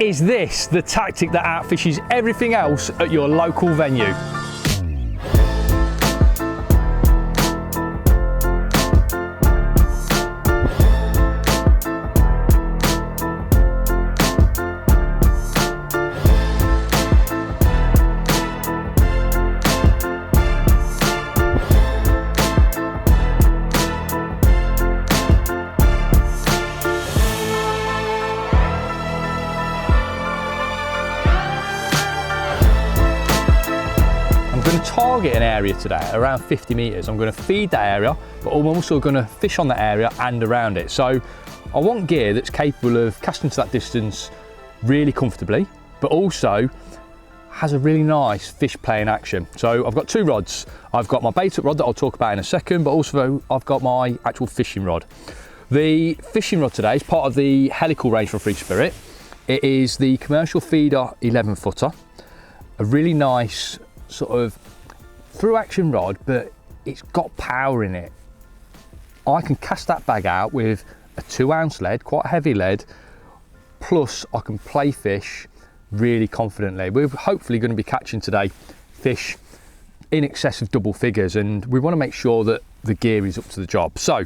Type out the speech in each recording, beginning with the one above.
Is this the tactic that outfishes everything else at your local venue? Target an area today around 50 meters. I'm going to feed that area, but I'm also going to fish on that area and around it. So I want gear that's capable of casting to that distance really comfortably, but also has a really nice fish playing action. So I've got two rods. I've got my bait up rod that I'll talk about in a second, but also I've got my actual fishing rod. The fishing rod today is part of the helical range from Free Spirit. It is the commercial feeder 11 footer, a really nice sort of through action rod, but it's got power in it. I can cast that bag out with a 2 ounce lead, quite a heavy lead, plus I can play fish really confidently. We're hopefully going to be catching today fish in excess of double figures, and we want to make sure that the gear is up to the job. So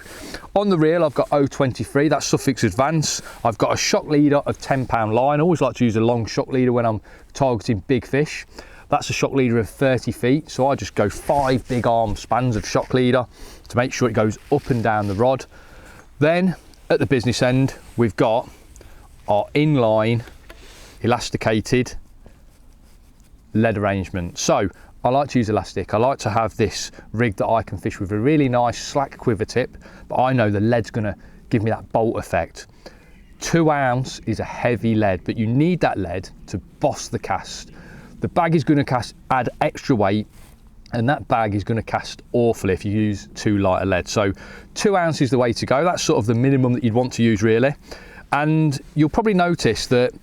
on the reel I've got 023, that's Suffolk's Advance. I've got a shock leader of 10-pound line. I always like to use a long shock leader when I'm targeting big fish. That's a shock leader of 30 feet, so I just go 5 big arm spans of shock leader to make sure it goes up and down the rod. Then at the business end we've got our inline elasticated lead arrangement. So I like to use elastic. I like to have this rig that I can fish with a really nice slack quiver tip, but I know the lead's going to give me that bolt effect. 2 ounce is a heavy lead, but you need that lead to boss the cast. The bag is going to add extra weight, and that bag is going to cast awfully if you use too light a lead. So 2 ounce is the way to go. That's sort of the minimum that you'd want to use really. And you'll probably notice that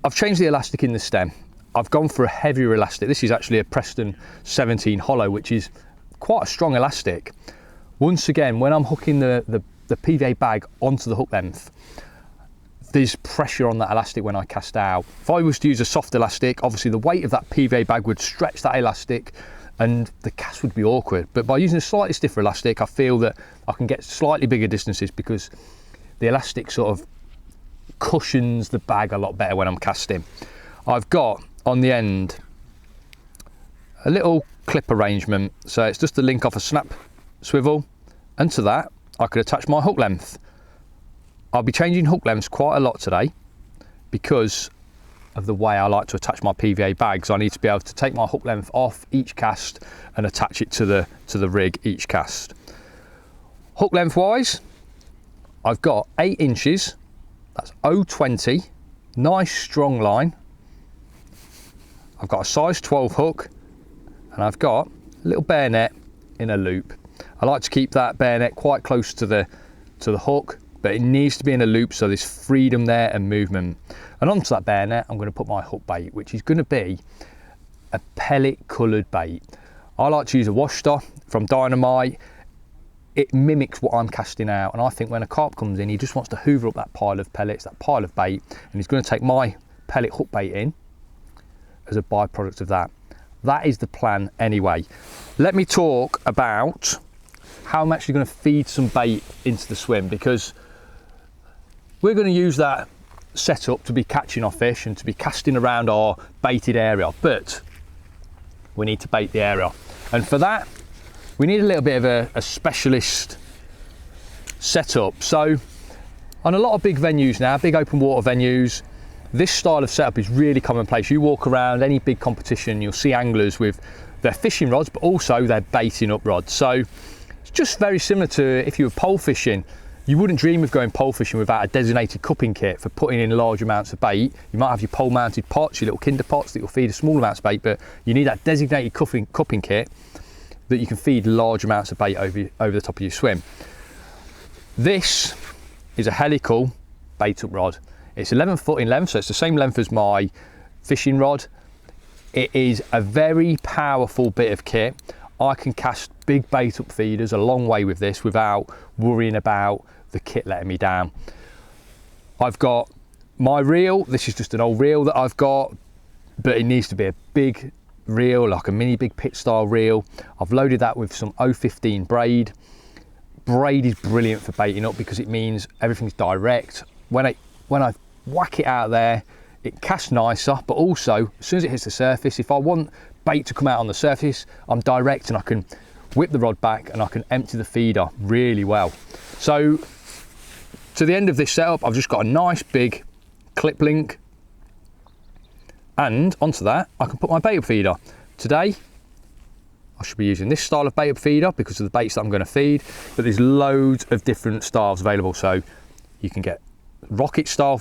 I've changed the elastic in the stem. I've gone for a heavier elastic. This is actually a Preston 17 hollow, which is quite a strong elastic. Once again, when I'm hooking the PVA bag onto the hook length, there's pressure on that elastic when I cast out. If I was to use a soft elastic, obviously the weight of that PVA bag would stretch that elastic and the cast would be awkward. But by using a slightly stiffer elastic, I feel that I can get slightly bigger distances because the elastic sort of cushions the bag a lot better when I'm casting. I've got on the end a little clip arrangement. So it's just a link off a snap swivel, and to that I could attach my hook length. I'll be changing hook lengths quite a lot today because of the way I like to attach my PVA bags. I need to be able to take my hook length off each cast and attach it to the rig each cast. Hook length wise, I've got 8 inches, that's 0.20, nice strong line. I've got a size 12 hook, and I've got a little bayonet in a loop. I like to keep that bayonet quite close to the hook, but it needs to be in a loop so there's freedom there and movement. And onto that bayonet I'm going to put my hook bait, which is going to be a pellet coloured bait. I like to use a wash star from Dynamite. It mimics what I'm casting out, and I think when a carp comes in, he just wants to hoover up that pile of pellets, that pile of bait, and he's going to take my pellet hook bait in as a byproduct of that. That is the plan anyway. Let me talk about how I'm actually going to feed some bait into the swim, because we're going to use that setup to be catching our fish and to be casting around our baited area, but we need to bait the area, and for that we need a little bit of a specialist setup. So on a lot of big venues now, big open water venues, this style of setup is really commonplace. You walk around any big competition, you'll see anglers with their fishing rods, but also their baiting up rods. So it's just very similar to if you were pole fishing. You wouldn't dream of going pole fishing without a designated cupping kit for putting in large amounts of bait. You might have your pole mounted pots, your little kinder pots that will feed a small amounts of bait, but you need that designated cupping kit that you can feed large amounts of bait over the top of your swim. This is a helical bait up rod. It's 11 foot in length, so it's the same length as my fishing rod. It is a very powerful bit of kit. I can cast big bait up feeders a long way with this without worrying about the kit letting me down. I've got my reel, this is just an old reel that I've got, but it needs to be a big reel, like a mini big pit style reel. I've loaded that with some 015 braid. Braid is brilliant for baiting up because it means everything's direct. When I whack it out there, it casts nicer, but also as soon as it hits the surface, if I want bait to come out on the surface, I'm direct and I can whip the rod back and I can empty the feeder really well. So to the end of this setup, I've just got a nice big clip link, and onto that I can put my bait up feeder. Today I should be using this style of bait up feeder because of the baits that I'm going to feed, but there's loads of different styles available. So you can get rocket style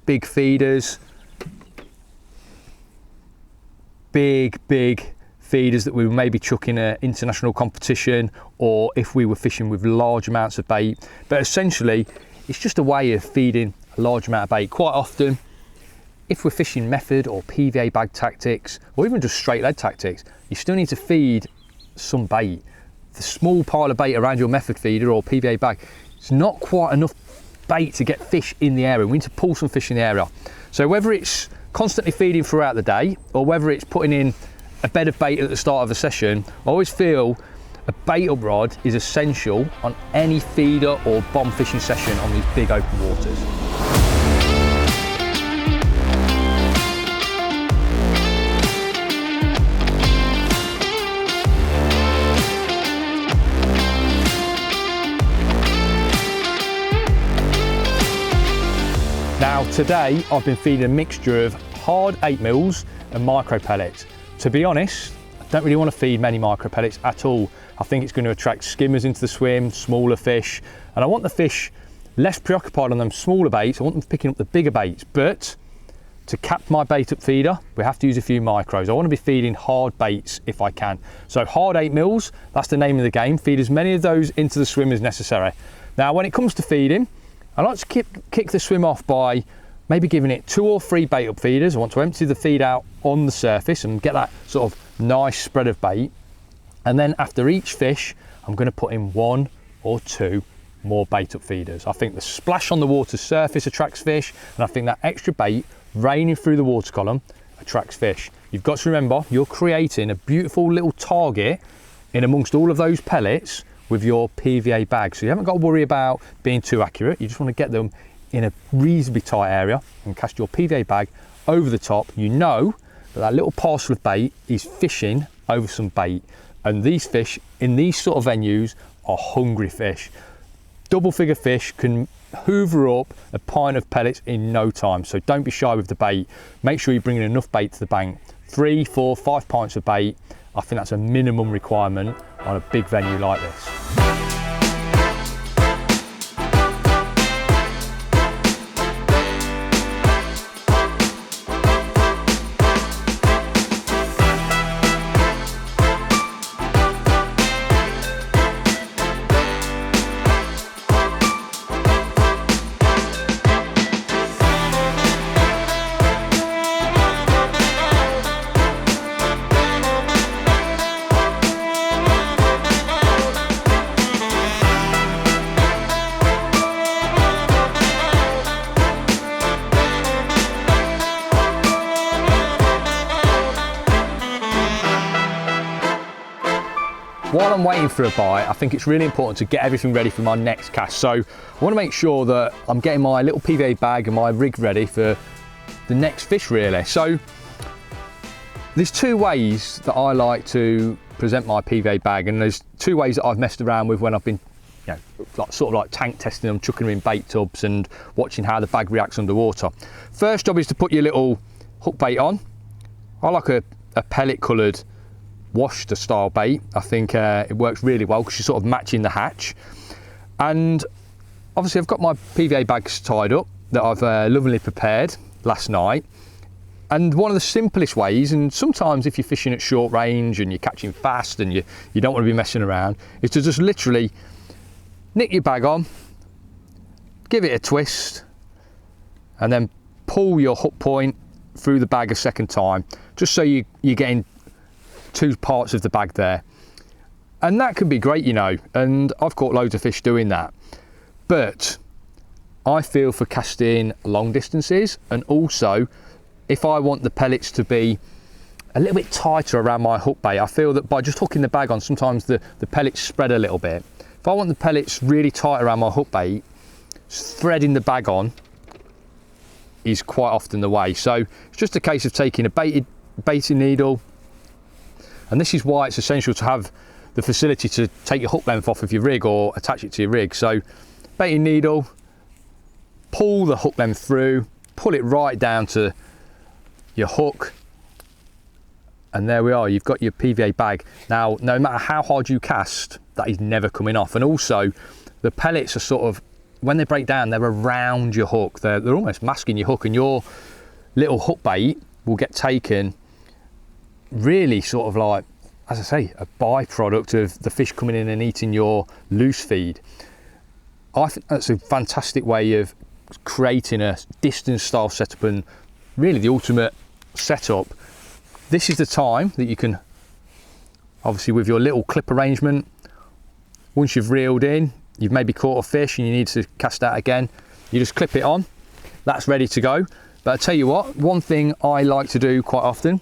big feeders, big feeders that we would maybe chuck in an international competition, or if we were fishing with large amounts of bait. But essentially it's just a way of feeding a large amount of bait. Quite often, if we're fishing method or PVA bag tactics, or even just straight lead tactics, you still need to feed some bait. The small pile of bait around your method feeder or PVA bag, it's not quite enough bait to get fish in the area. We need to pull some fish in the area. So whether it's constantly feeding throughout the day, or whether it's putting in a bed of bait at the start of the session, I always feel a bait up rod is essential on any feeder or bomb fishing session on these big open waters. Now today I've been feeding a mixture of hard 8mm and micro pellets. To be honest, I don't really want to feed many micro pellets at all. I think it's going to attract skimmers into the swim, smaller fish, and I want the fish less preoccupied on them smaller baits. I want them picking up the bigger baits, but to cap my bait up feeder, we have to use a few micros. I want to be feeding hard baits if I can. So hard 8mm, that's the name of the game. Feed as many of those into the swim as necessary. Now when it comes to feeding, I like to kick the swim off by maybe giving it 2 or 3 bait up feeders. I want to empty the feed out on the surface and get that sort of nice spread of bait. And then after each fish, I'm going to put in 1 or 2 more bait up feeders. I think the splash on the water surface attracts fish, and I think that extra bait raining through the water column attracts fish. You've got to remember, you're creating a beautiful little target in amongst all of those pellets with your PVA bag. So you haven't got to worry about being too accurate. You just want to get them in a reasonably tight area and cast your PVA bag over the top. You know that little parcel of bait is fishing over some bait. And these fish in these sort of venues are hungry fish. Double figure fish can hoover up a pint of pellets in no time. So don't be shy with the bait. Make sure you're bringing enough bait to the bank. 3, 4, 5 pints of bait. I think that's a minimum requirement on a big venue like this. While I'm waiting for a bite, I think it's really important to get everything ready for my next cast. So I want to make sure that I'm getting my little PVA bag and my rig ready for the next fish really. So there's 2 ways that I like to present my PVA bag, and there's 2 ways that I've messed around with when I've been, you know, sort of like tank testing them, chucking them in bait tubs and watching how the bag reacts underwater. First job is to put your little hook bait on. I like a pellet coloured washed style bait. I think it works really well because you're sort of matching the hatch. And obviously I've got my PVA bags tied up that I've lovingly prepared last night. And one of the simplest ways, and sometimes if you're fishing at short range and you're catching fast and you don't want to be messing around, is to just literally nick your bag on, give it a twist, and then pull your hook point through the bag a second time, just so you're getting 2 parts of the bag there. And that can be great, you know, and I've caught loads of fish doing that. But I feel for casting long distances, and also if I want the pellets to be a little bit tighter around my hook bait, I feel that by just hooking the bag on, sometimes the pellets spread a little bit. If I want the pellets really tight around my hook bait, threading the bag on is quite often the way. So it's just a case of taking a baiting needle, and this is why it's essential to have the facility to take your hook length off of your rig or attach it to your rig. So baiting needle, pull the hook length through, pull it right down to your hook, and there we are, you've got your PVA bag. Now, no matter how hard you cast, that is never coming off. And also the pellets are sort of, when they break down, they're around your hook, they're almost masking your hook, and your little hook bait will get taken really sort of like, as I say, a byproduct of the fish coming in and eating your loose feed. I think that's a fantastic way of creating a distance style setup, and really the ultimate setup. This is the time that you can, obviously with your little clip arrangement, once you've reeled in, you've maybe caught a fish and you need to cast out again, you just clip it on, that's ready to go. But I tell you what, one thing I like to do quite often,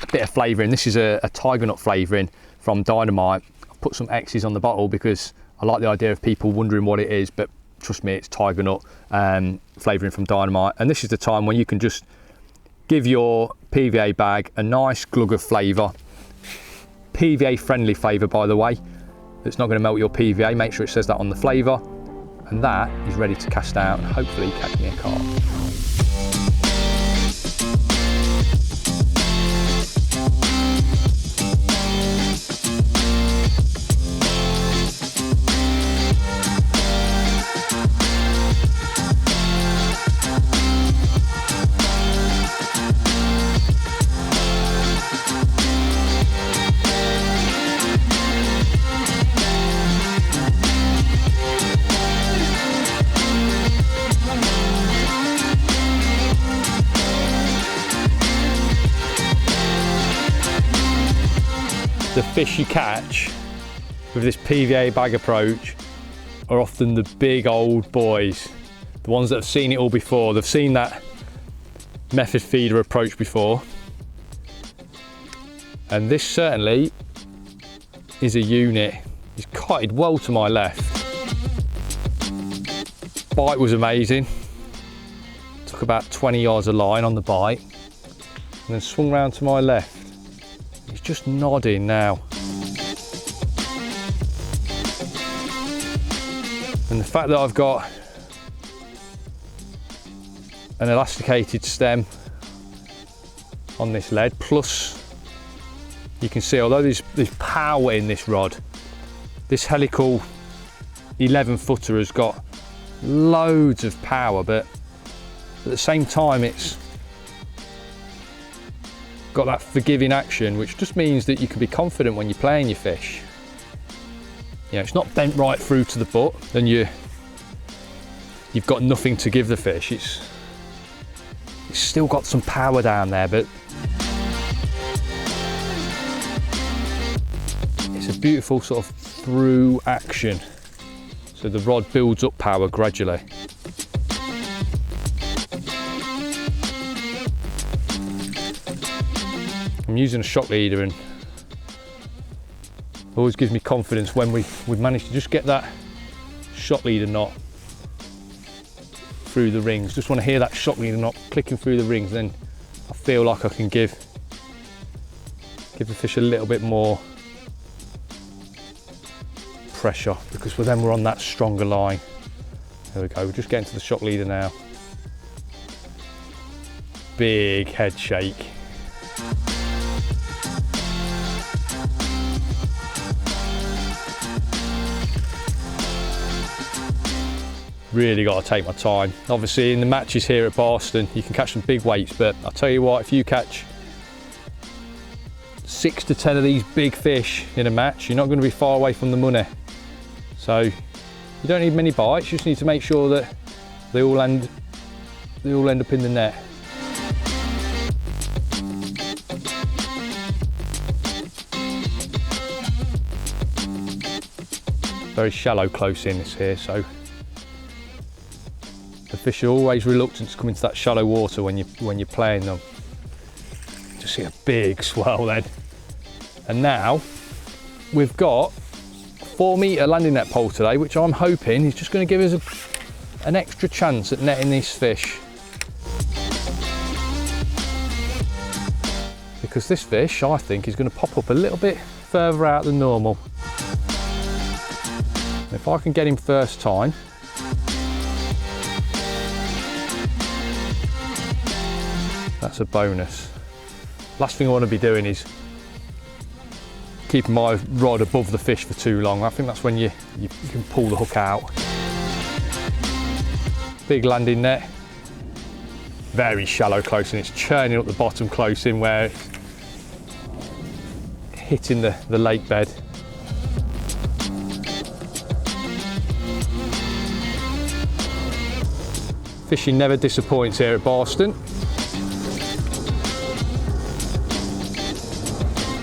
a bit of flavouring. This is a tiger nut flavouring from Dynamite. I've put some X's on the bottle because I like the idea of people wondering what it is, but trust me, it's tiger nut flavouring from Dynamite. And this is the time when you can just give your PVA bag a nice glug of flavour. PVA friendly flavour, by the way. It's not going to melt your PVA. Make sure it says that on the flavour. And that is ready to cast out and hopefully catch me a carp. The fish you catch with this PVA bag approach are often the big old boys, the ones that have seen it all before. They've seen that method feeder approach before, and this certainly is a unit. He's kited well to my left. Bite was amazing. Took about 20 yards of line on the bite and then swung round to my left. He's just nodding now. And the fact that I've got an elasticated stem on this lead, plus you can see, although there's power in this rod, this helical 11 footer has got loads of power, but at the same time it's got that forgiving action, which just means that you can be confident when you're playing your fish. You know, it's not bent right through to the butt, then you've got nothing to give the fish. It's still got some power down there, but it's a beautiful sort of through action. So the rod builds up power gradually. I'm using a shock leader, and it always gives me confidence when we've managed to just get that shock leader knot through the rings. Just want to hear that shock leader knot clicking through the rings, then I feel like I can give the fish a little bit more pressure, because then we're on that stronger line. There we go, we're just getting to the shock leader now. Big head shake. Really got to take my time. Obviously in the matches here at Barston you can catch some big weights, but I'll tell you what, if you catch 6 to 10 of these big fish in a match, you're not going to be far away from the money. So you don't need many bites, you just need to make sure that they all end up in the net. Very shallow close in this here, so fish are always reluctant to come into that shallow water when you're playing them. Just see a big swell then. And now we've got 4 metre landing net pole today, which I'm hoping is just going to give us an extra chance at netting these fish. Because this fish, I think, is going to pop up a little bit further out than normal. If I can get him first time, that's a bonus. Last thing I want to be doing is keeping my rod above the fish for too long. I think that's when you can pull the hook out. Big landing net, very shallow close in, it's churning up the bottom close in where it's hitting the lake bed. Fishing never disappoints here at Barston.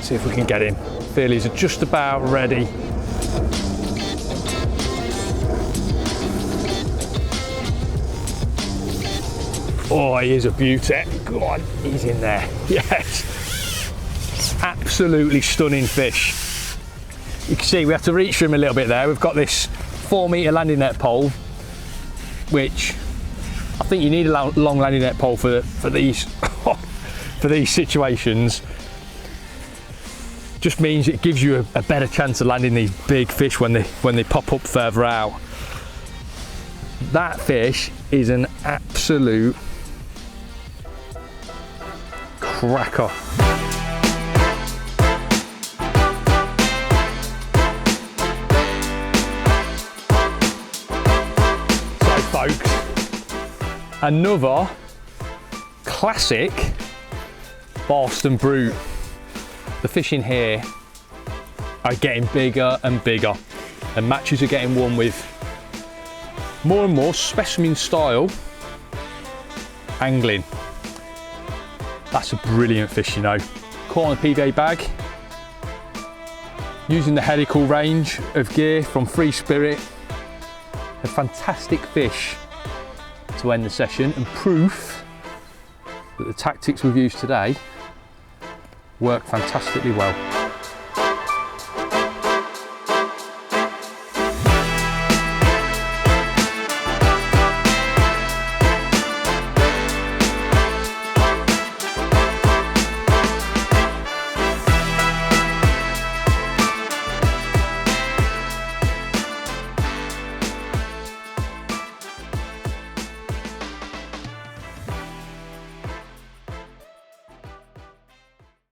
See if we can get him. Feel he's just about ready. Oh, he is a beauty. Go on, he's in there. Yes. Absolutely stunning fish. You can see we have to reach for him a little bit there. We've got this 4 metre landing net pole, which I think you need a long landing net pole for these for these situations. Just means it gives you a better chance of landing these big fish when they pop up further out. That fish is an absolute cracker. So folks, another classic Barston brute. The fish in here are getting bigger and bigger, and matches are getting won with more and more specimen style angling. That's a brilliant fish, you know. Caught on a PVA bag, using the helical range of gear from Free Spirit. A fantastic fish to end the session, and proof that the tactics we've used today work fantastically well.